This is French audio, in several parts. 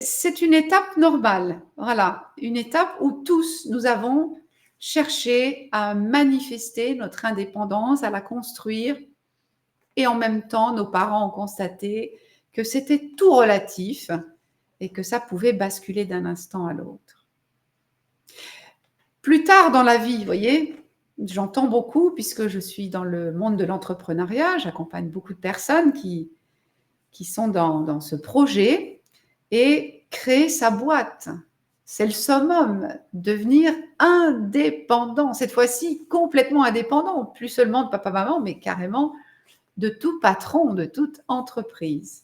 C'est une étape normale, voilà, une étape où tous nous avons cherché à manifester notre indépendance, à la construire et en même temps, nos parents ont constaté que c'était tout relatif et que ça pouvait basculer d'un instant à l'autre. Plus tard dans la vie, vous voyez, j'entends beaucoup puisque je suis dans le monde de l'entrepreneuriat, j'accompagne beaucoup de personnes qui sont dans ce projet et créer sa boîte. C'est le summum, devenir indépendant, cette fois-ci complètement indépendant, plus seulement de papa-maman, mais carrément de tout patron, de toute entreprise.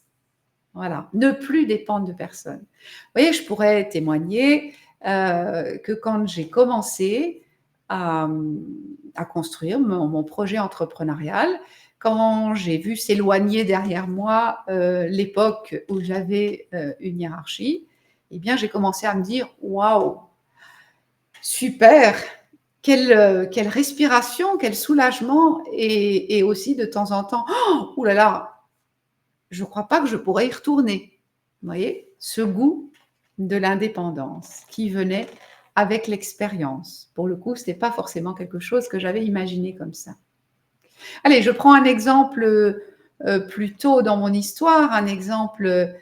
Voilà, ne plus dépendre de personne. Vous voyez, je pourrais témoigner que quand j'ai commencé à construire mon projet entrepreneurial, quand j'ai vu s'éloigner derrière moi l'époque où j'avais une hiérarchie, eh bien, j'ai commencé à me dire « Waouh, super, quelle respiration, quel soulagement !» et aussi de temps en temps « Oh là là, je ne crois pas que je pourrais y retourner. » Vous voyez, ce goût de l'indépendance qui venait avec l'expérience. Pour le coup, ce n'était pas forcément quelque chose que j'avais imaginé comme ça. Allez, je prends un exemple plus tôt dans mon histoire, un exemple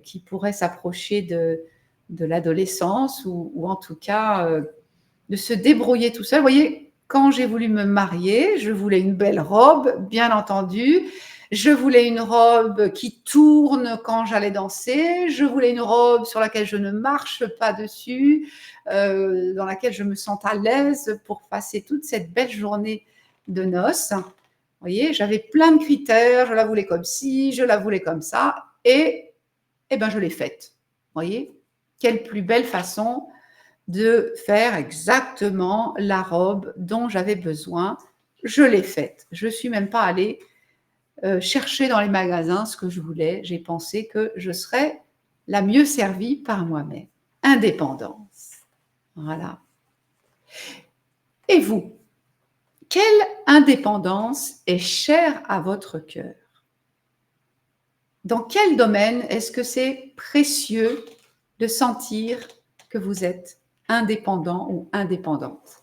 qui pourrait s'approcher de l'adolescence ou en tout cas de se débrouiller tout seul. Vous voyez, quand j'ai voulu me marier, je voulais une belle robe, bien entendu. Je voulais une robe qui tourne quand j'allais danser. Je voulais une robe sur laquelle je ne marche pas dessus, dans laquelle je me sente à l'aise pour passer toute cette belle journée de noces. Vous voyez, j'avais plein de critères. Je la voulais comme ci, je la voulais comme ça. Et ben, je l'ai faite. Vous voyez, quelle plus belle façon de faire exactement la robe dont j'avais besoin. Je l'ai faite. Je ne suis même pas allée chercher dans les magasins ce que je voulais. J'ai pensé que je serais la mieux servie par moi-même. Indépendance. Voilà. Et vous, quelle indépendance est chère à votre cœur? Dans quel domaine est-ce que c'est précieux de sentir que vous êtes indépendant ou indépendante?